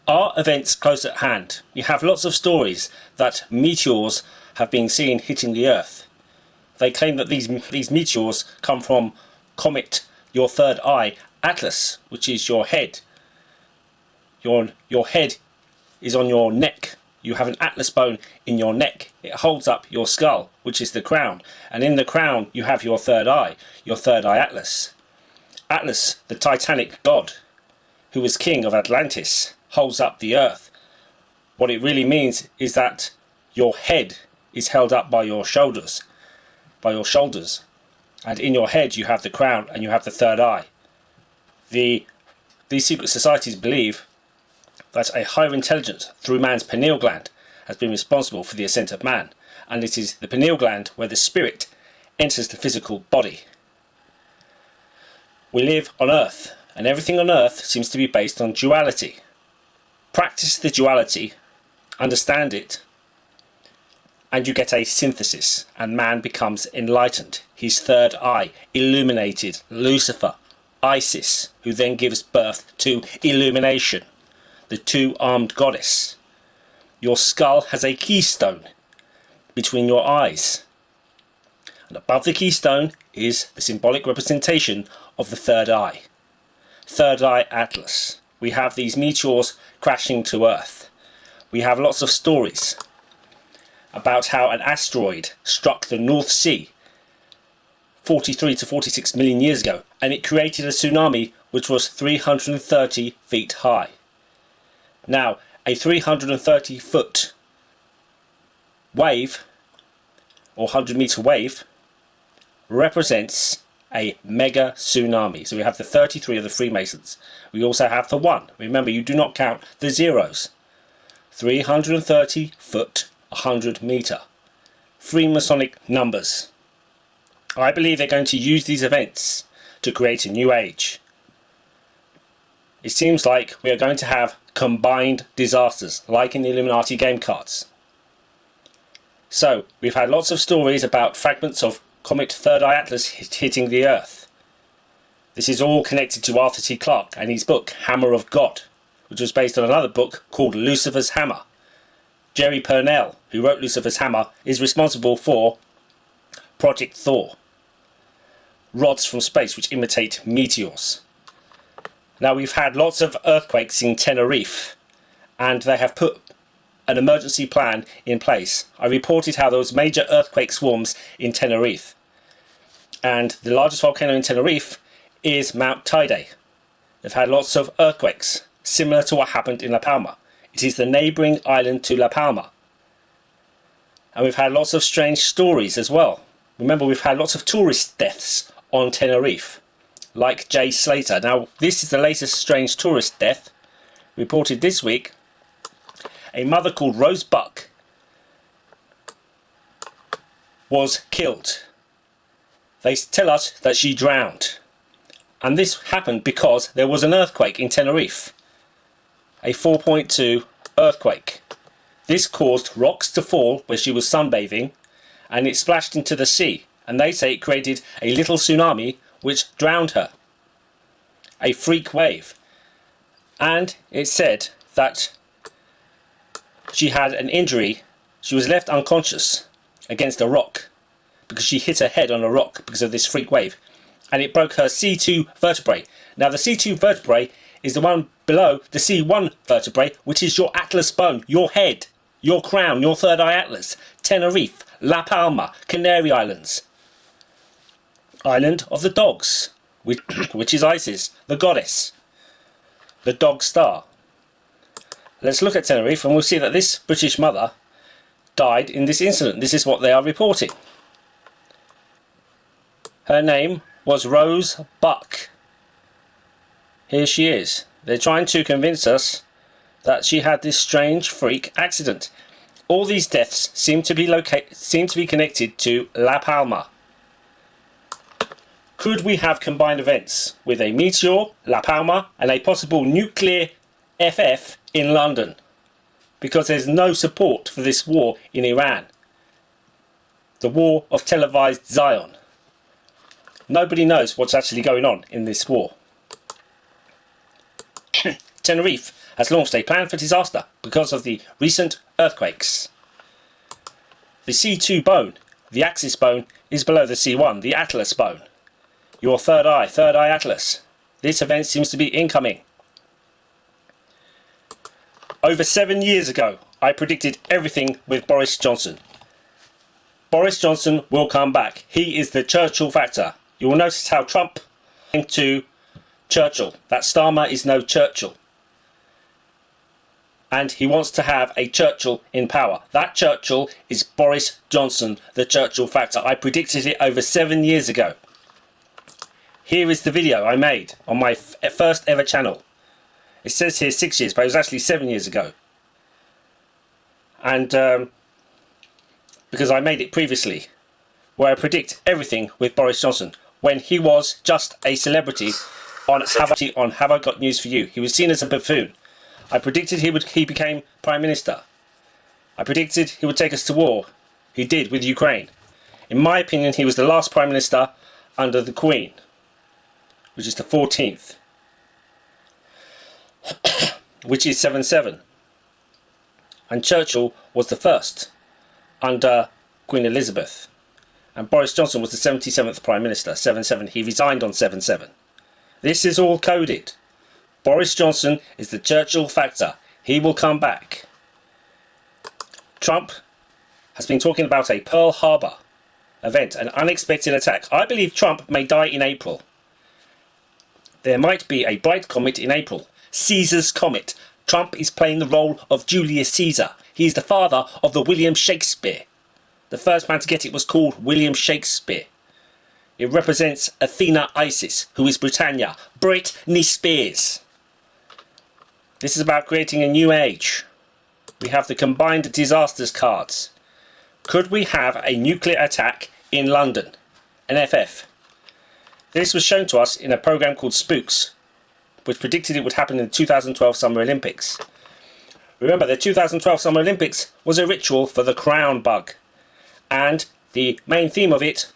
Are events close at hand? You have lots of stories that meteors have been seen hitting the Earth. They claim that these meteors come from comet your third eye, Atlas, which is your head. Your head is on your neck. You have an atlas bone in your neck. It holds up your skull, which is the crown. And in the crown you have your third eye Atlas. Atlas, the Titanic god, who was king of Atlantis, holds up the earth. What it really means is that your head is held up by your shoulders. And in your head you have the crown and you have the third eye. These secret societies believe that a higher intelligence through man's pineal gland has been responsible for the ascent of man, and it is the pineal gland where the spirit enters the physical body. We live on Earth, and everything on Earth seems to be based on duality. Practice the duality, understand it, and you get a synthesis, and man becomes enlightened. His third eye illuminated, Lucifer, Isis, who then gives birth to illumination, the two-armed goddess. Your skull has a keystone between your eyes, and above the keystone is the symbolic representation of the third eye Atlas. We have these meteors crashing to Earth. We have lots of stories about how an asteroid struck the North Sea 43 to 46 million years ago, and it created a tsunami which was 330 feet high. Now, a 330 foot wave, or 100-meter wave, represents a mega tsunami. So we have the 33 of the Freemasons. We also have the 1. Remember, you do not count the zeros. 330 foot, 100 meter. Freemasonic numbers. I believe they're going to use these events to create a new age. It seems like we are going to have combined disasters, like in the Illuminati game cards. So, we've had lots of stories about fragments of Comet Third Eye Atlas hitting the Earth. This is all connected to Arthur C. Clarke and his book Hammer of God, which was based on another book called Lucifer's Hammer. Jerry Purnell, who wrote Lucifer's Hammer, is responsible for Project Thor, rods from space which imitate meteors. Now, we've had lots of earthquakes in Tenerife, and they have put an emergency plan in place. I reported how there was major earthquake swarms in Tenerife, and the largest volcano in Tenerife is Mount Teide. They've had lots of earthquakes, similar to what happened in La Palma. It is the neighbouring island to La Palma. And we've had lots of strange stories as well. Remember, we've had lots of tourist deaths on Tenerife, like Jay Slater. Now, this is the latest strange tourist death reported this week. A mother called Rose Buck was killed. They tell us that she drowned. And this happened because there was an earthquake in Tenerife. A 4.2 earthquake. This caused rocks to fall where she was sunbathing, and it splashed into the sea. And they say it created a little tsunami which drowned her. A freak wave. And it said that she had an injury. She was left unconscious against a rock because she hit her head on a rock because of this freak wave, and it broke her C2 vertebrae. Now, the C2 vertebrae is the one below the C1 vertebrae, which is your atlas bone, your head, your crown, your third eye atlas. Tenerife, La Palma, Canary Islands. Island of the dogs, which is Isis, the goddess, the dog star. Let's look at Tenerife, and we'll see that this British mother died in this incident. This is what they are reporting. Her name was Rose Buck. Here she is. They're trying to convince us that she had this strange freak accident. All these deaths seem to be connected to La Palma. Could we have combined events with a meteor, La Palma, and a possible nuclear FF in London? Because there's no support for this war in Iran. The war of televised Zion. Nobody knows what's actually going on in this war. Tenerife has launched a plan for disaster because of the recent earthquakes. The C2 bone, the axis bone, is below the C1, the atlas bone. Your third eye atlas. This event seems to be incoming. Over 7 years ago, I predicted everything with Boris Johnson. Boris Johnson will come back. He is the Churchill Factor. You will notice how Trump came to Churchill. That Starmer is no Churchill. And he wants to have a Churchill in power. That Churchill is Boris Johnson, the Churchill Factor. I predicted it over 7 years ago. Here is the video I made on my first ever channel. It says here 6 years, but it was actually 7 years ago. And because I made it previously, where I predict everything with Boris Johnson, when he was just a celebrity on Have I Got News For You. He was seen as a buffoon. I predicted he became Prime Minister. I predicted he would take us to war. He did with Ukraine. In my opinion, he was the last Prime Minister under the Queen, which is the 14th, which is 7-7. And Churchill was the first under Queen Elizabeth. And Boris Johnson was the 77th Prime Minister, 7-7. He resigned on 7-7. This is all coded. Boris Johnson is the Churchill Factor. He will come back. Trump has been talking about a Pearl Harbor event, an unexpected attack. I believe Trump may die in April. There might be a bright comet in April. Caesar's comet. Trump is playing the role of Julius Caesar. He is the father of the William Shakespeare. The first man to get it was called William Shakespeare. It represents Athena Isis, who is Britannia. Britney Spears. This is about creating a new age. We have the combined disasters cards. Could we have a nuclear attack in London? NFF. This was shown to us in a program called Spooks, which predicted it would happen in the 2012 Summer Olympics. Remember, the 2012 Summer Olympics was a ritual for the crown bug. And the main theme of it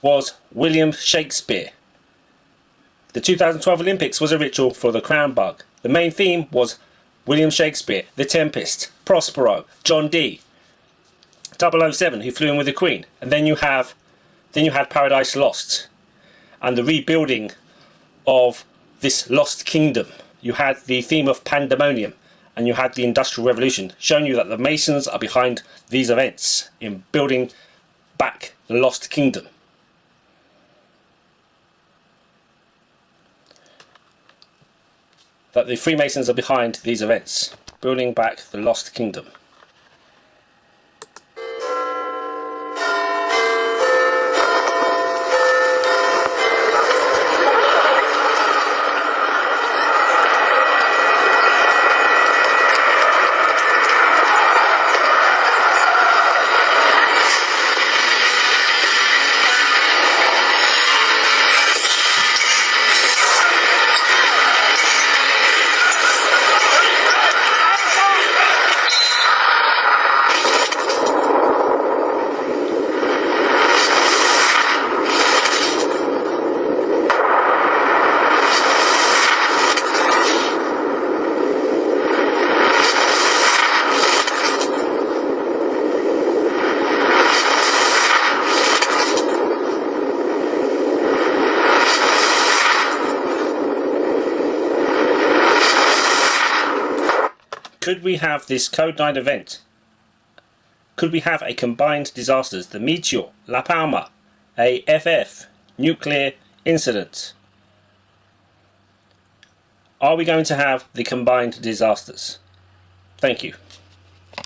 was William Shakespeare. The 2012 Olympics was a ritual for the crown bug. The main theme was William Shakespeare, The Tempest, Prospero, John Dee, 007, who flew in with the Queen. And then you had Paradise Lost and the rebuilding of this lost kingdom. You had the theme of pandemonium, and you had the Industrial Revolution, showing you that the Masons are behind these events in building back the lost kingdom. That the Freemasons are behind these events, building back the lost kingdom. Could we have this Code 9 event? Could we have a combined disasters? The meteor, La Palma, a FF, nuclear incident. Are we going to have the combined disasters? Thank you.